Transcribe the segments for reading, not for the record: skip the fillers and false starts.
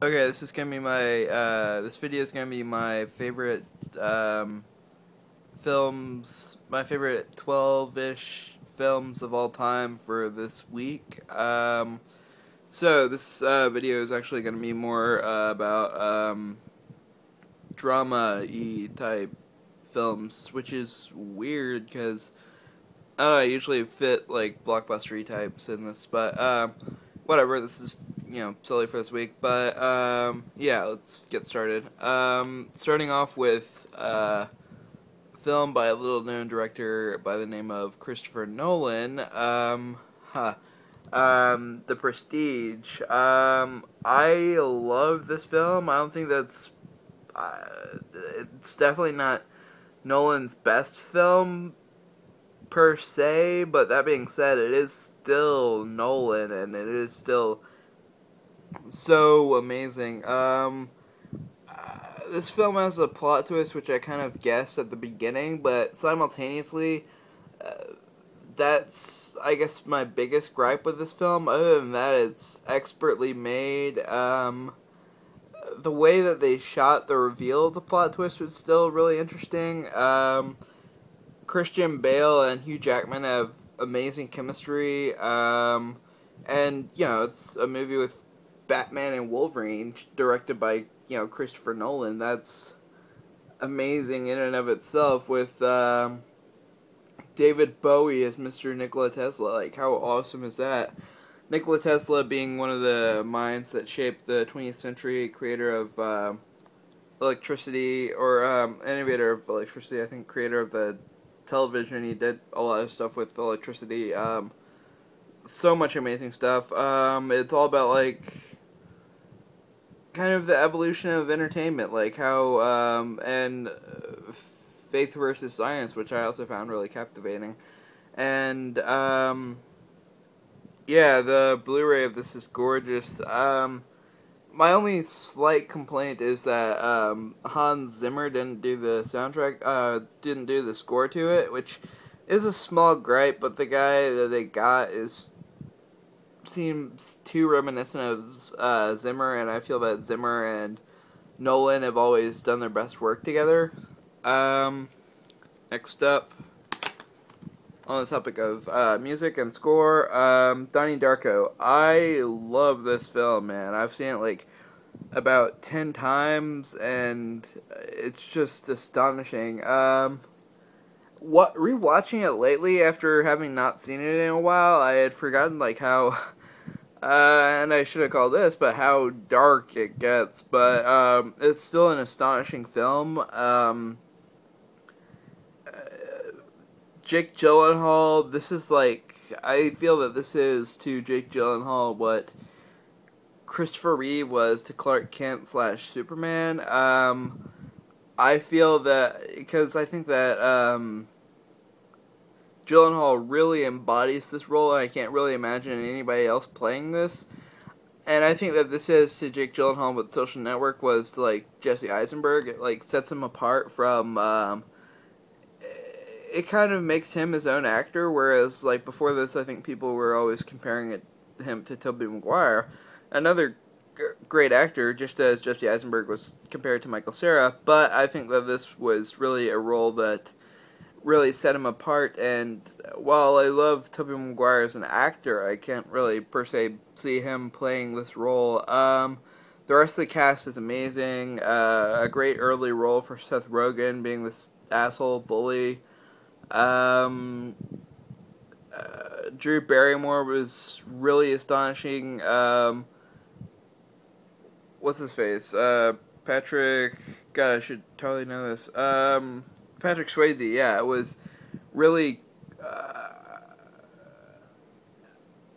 Okay, this is gonna be my this video is gonna be my favorite films, my favorite 12-ish films of all time for this week. So this video is actually gonna be more about drama-y type films, which is weird because I usually fit like blockbuster-y types in this, but whatever. This is silly for this week, but yeah, let's get started. Starting off with a film by a little-known director by the name of Christopher Nolan. The Prestige. I love this film. I don't think that's. It's definitely not Nolan's best film per se, but that being said, it is still Nolan, and it is still so amazing. This film has a plot twist which I kind of guessed at the beginning, but simultaneously, that's, I guess, my biggest gripe with this film. Other than that, it's expertly made. The way that they shot the reveal of the plot twist was still really interesting. Christian Bale and Hugh Jackman have amazing chemistry. And, it's a movie with Batman and Wolverine, directed by, Christopher Nolan. That's amazing in and of itself, with David Bowie as Mr. Nikola Tesla. Like, how awesome is that? Nikola Tesla being one of the minds that shaped the 20th century, creator of electricity, or innovator of electricity, I think creator of the television. He did a lot of stuff with electricity. So much amazing stuff. It's all about, like, kind of the evolution of entertainment, like how, and faith versus science, which I also found really captivating. And, yeah, the Blu-ray of this is gorgeous. My only slight complaint is that Hans Zimmer didn't do the soundtrack, didn't do the score to it, which is a small gripe, but the guy that they got seems too reminiscent of Zimmer, and I feel that Zimmer and Nolan have always done their best work together. Next up, on the topic of music and score, Donnie Darko. I love this film, man. I've seen it like about 10 times, and it's just astonishing. Rewatching it lately after having not seen it in a while, I had forgotten like how, and I should have called this, but how dark it gets. But it's still an astonishing film. Jake Gyllenhaal, this is like, I feel that this is to Jake Gyllenhaal what Christopher Reeve was to Clark Kent / Superman. I feel that, because I think that Gyllenhaal really embodies this role, and I can't really imagine anybody else playing this. And I think that this is to Jake Gyllenhaal what Social Network was to, like, Jesse Eisenberg. It, like, sets him apart from, it kind of makes him his own actor, whereas, like, before this, I think people were always comparing him to Tobey Maguire. Another great actor, just as Jesse Eisenberg was compared to Michael Cera, but I think that this was really a role that really set him apart, and while I love Tobey Maguire as an actor, I can't really, per se, see him playing this role. The rest of the cast is amazing. A great early role for Seth Rogen, being this asshole bully. Drew Barrymore was really astonishing. What's his face? Patrick. God, I should totally know this. Patrick Swayze. Yeah, it was really.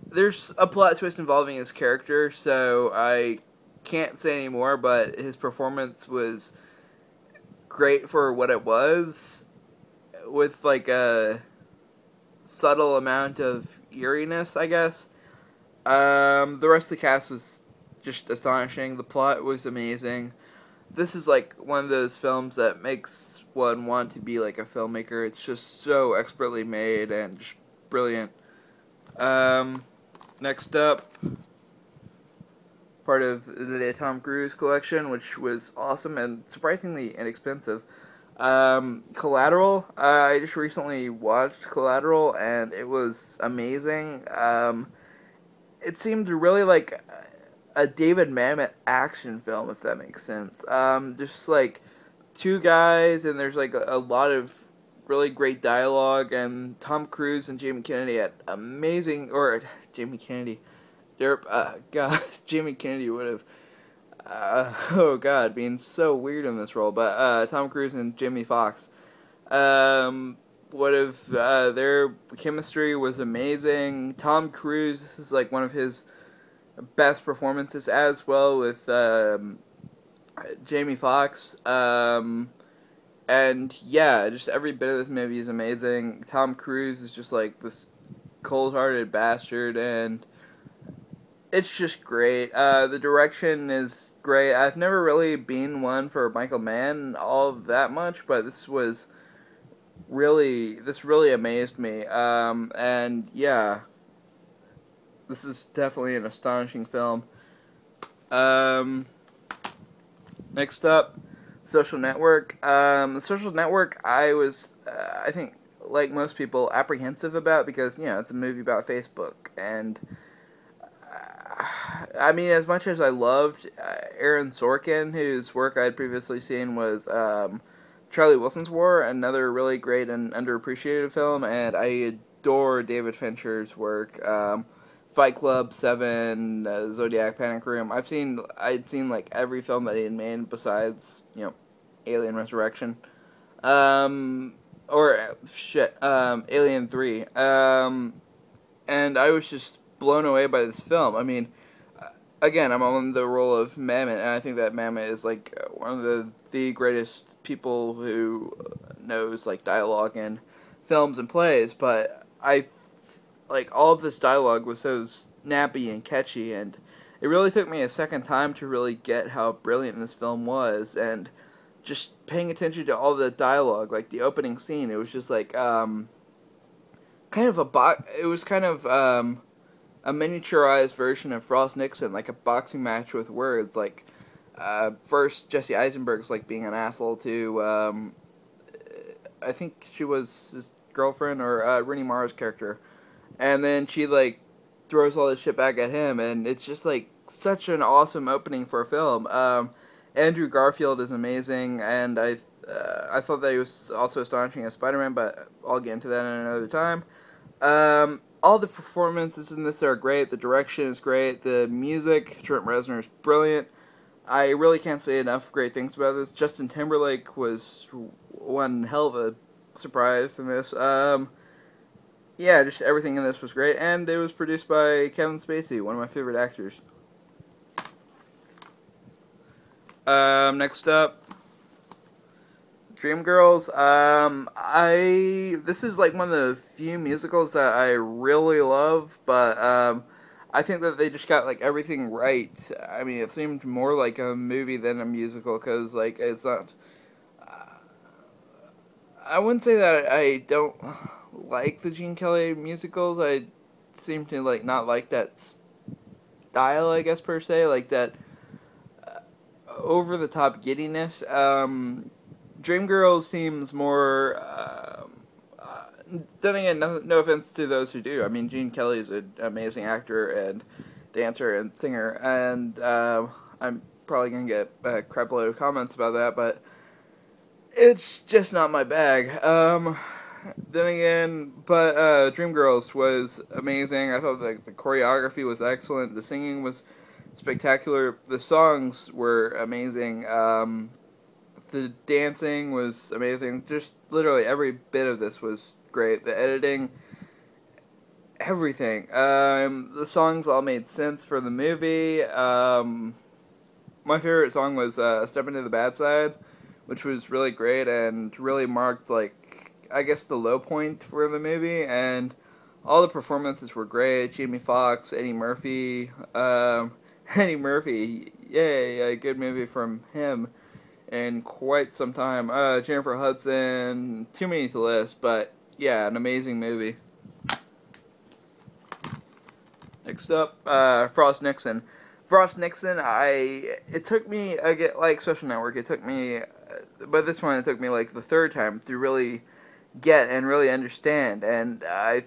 There's a plot twist involving his character, so I can't say any more. But his performance was great for what it was, with like a subtle amount of eeriness, I guess. The rest of the cast was just astonishing. The plot was amazing. This is like one of those films that makes one want to be like a filmmaker. It's just so expertly made and just brilliant. Next up, part of the Tom Cruise collection, which was awesome and surprisingly inexpensive. Collateral, I just recently watched Collateral, and it was amazing. It seemed really like a David Mamet action film, if that makes sense. Just like two guys, and there's like a lot of really great dialogue, and Tom Cruise and Jamie Kennedy had amazing, or Jamie Kennedy, God, Jamie Kennedy would have, oh god, being so weird in this role, but Tom Cruise and Jamie Foxx, would have, their chemistry was amazing. Tom Cruise, this is like one of his best performances as well with Jamie Foxx, and yeah, just every bit of this movie is amazing. Tom Cruise is just like this cold-hearted bastard, and it's just great. The direction is great. I've never really been one for Michael Mann all that much, but this really amazed me. And yeah, this is definitely an astonishing film. Next up, Social Network. The Social Network, I was, I think, like most people, apprehensive about because, you know, it's a movie about Facebook. And, I mean, as much as I loved Aaron Sorkin, whose work I had previously seen was Charlie Wilson's War, another really great and underappreciated film, and I adore David Fincher's work. Fight Club, Seven, Zodiac, Panic Room. I'd seen like every film that he had made besides, you know, Alien Resurrection, Alien 3, and I was just blown away by this film. I mean, again, I'm on the role of Mamet, and I think that Mamet is like one of the greatest people who knows like dialogue in films and plays, but like, all of this dialogue was so snappy and catchy, and it really took me a second time to really get how brilliant this film was, and just paying attention to all the dialogue, like the opening scene, it was just like, kind of a miniaturized version of Frost Nixon, like a boxing match with words, like, first Jesse Eisenberg's, like, being an asshole to, I think she was his girlfriend, or, Rooney Mara's character. And then she, like, throws all this shit back at him, and it's just, like, such an awesome opening for a film. Andrew Garfield is amazing, and I thought that he was also astonishing as Spider-Man, but I'll get into that in another time. All the performances in this are great, the direction is great, the music, Trent Reznor is brilliant. I really can't say enough great things about this. Justin Timberlake was one hell of a surprise in this. Yeah, just everything in this was great, and it was produced by Kevin Spacey, one of my favorite actors. Next up, Dreamgirls. This is like one of the few musicals that I really love, but I think that they just got like everything right. I mean, it seemed more like a movie than a musical, because like it's not. I wouldn't say that I don't like the Gene Kelly musicals. I seem to like not like that style, I guess, per se, like that over the top giddiness. Dreamgirls seems more. Then again, no offense to those who do. I mean, Gene Kelly is an amazing actor and dancer and singer, and I'm probably gonna get a crap load of comments about that, but it's just not my bag. Then again, but Dreamgirls was amazing. I thought the choreography was excellent. The singing was spectacular. The songs were amazing. The dancing was amazing. Just literally every bit of this was great. The editing, everything. The songs all made sense for the movie. My favorite song was Step Into the Bad Side, which was really great and really marked, like, I guess the low point for the movie, and all the performances were great. Jamie Foxx, Eddie Murphy, yay, a good movie from him in quite some time. Jennifer Hudson, too many to list, but yeah, an amazing movie. Next up, Frost Nixon. Frost Nixon, it took me, again, like Social Network, it took me, by this one it took me like the third time to really get and really understand, and I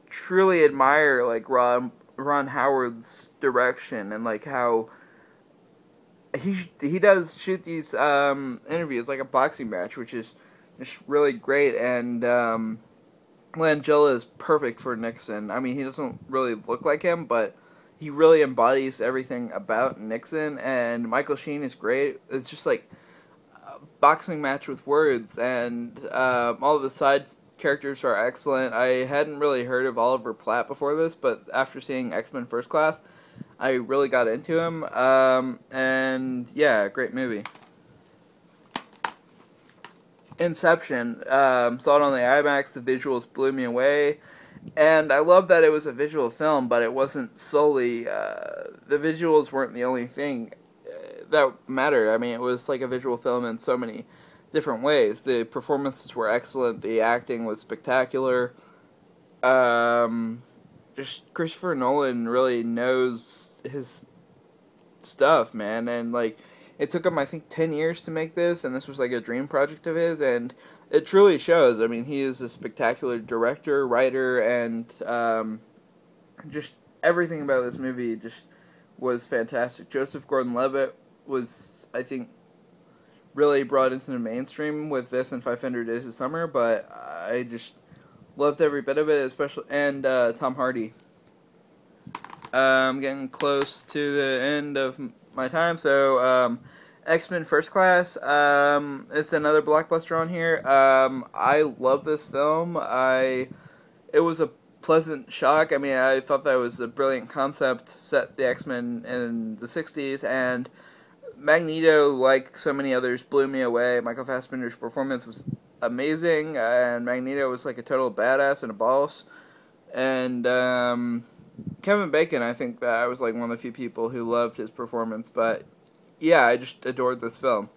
truly admire like Ron Howard's direction and like how he does shoot these interviews like a boxing match, which is just really great, and Langella is perfect for Nixon. I mean, he doesn't really look like him, but he really embodies everything about Nixon, and Michael Sheen is great. It's just like a boxing match with words, and all of the side characters are excellent. I hadn't really heard of Oliver Platt before this, but after seeing X-Men First Class, I really got into him, and yeah, great movie. Inception, saw it on the IMAX, the visuals blew me away, and I love that it was a visual film, but it wasn't solely, the visuals weren't the only thing that mattered. I mean, it was like a visual film in so many different ways. The performances were excellent, the acting was spectacular, just Christopher Nolan really knows his stuff, man, and like, it took him, I think, 10 years to make this, and this was like a dream project of his, and it truly shows. I mean, he is a spectacular director, writer, and just everything about this movie just was fantastic. Joseph Gordon-Levitt was, I think, really brought into the mainstream with this and 500 Days of Summer, but I just loved every bit of it, especially, and Tom Hardy. I'm getting close to the end of my time, so X-Men First Class, it's another blockbuster on here. I love this film. It was a pleasant shock. I mean, I thought that was a brilliant concept, set the X-Men in the 60s, and Magneto, like so many others, blew me away. Michael Fassbender's performance was amazing, and Magneto was like a total badass and a boss, and Kevin Bacon, I think that I was like one of the few people who loved his performance, but yeah, I just adored this film.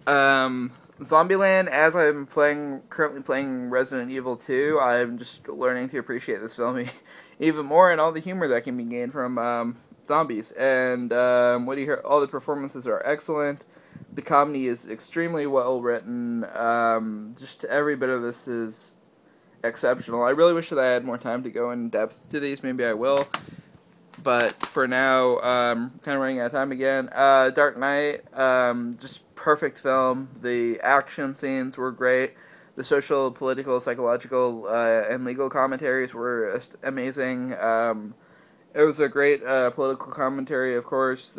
Zombieland, as I'm currently playing Resident Evil 2, I'm just learning to appreciate this film even more, and all the humor that can be gained from zombies. And what do you hear? All the performances are excellent. The comedy is extremely well written. Just every bit of this is exceptional. I really wish that I had more time to go in depth to these. Maybe I will. But for now, kind of running out of time again. Dark Knight, just perfect film. The action scenes were great. The social, political, psychological, and legal commentaries were amazing. It was a great political commentary, of course.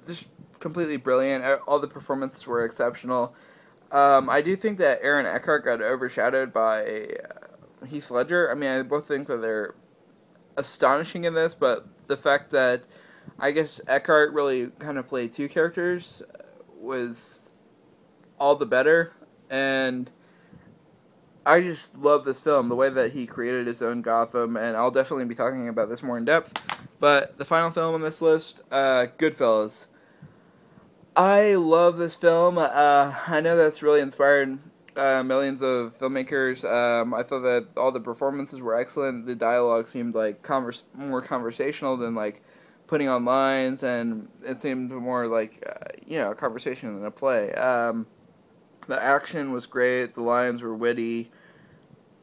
Just completely brilliant. All the performances were exceptional. I do think that Aaron Eckhart got overshadowed by Heath Ledger. I mean, I both think that they're astonishing in this, but the fact that I guess Eckhart really kind of played two characters was all the better, and I just love this film, the way that he created his own Gotham, and I'll definitely be talking about this more in depth. But the final film on this list, Goodfellas. I love this film. I know that's really inspired millions of filmmakers. I thought that all the performances were excellent. The dialogue seemed like more conversational than like putting on lines, and it seemed more like a conversation than a play. The action was great. The lines were witty.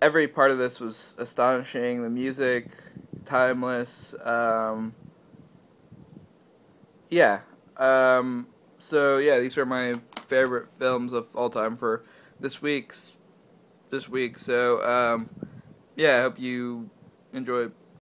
Every part of this was astonishing. The music, timeless. So yeah, these are my favorite films of all time for this week. So yeah, I hope you enjoy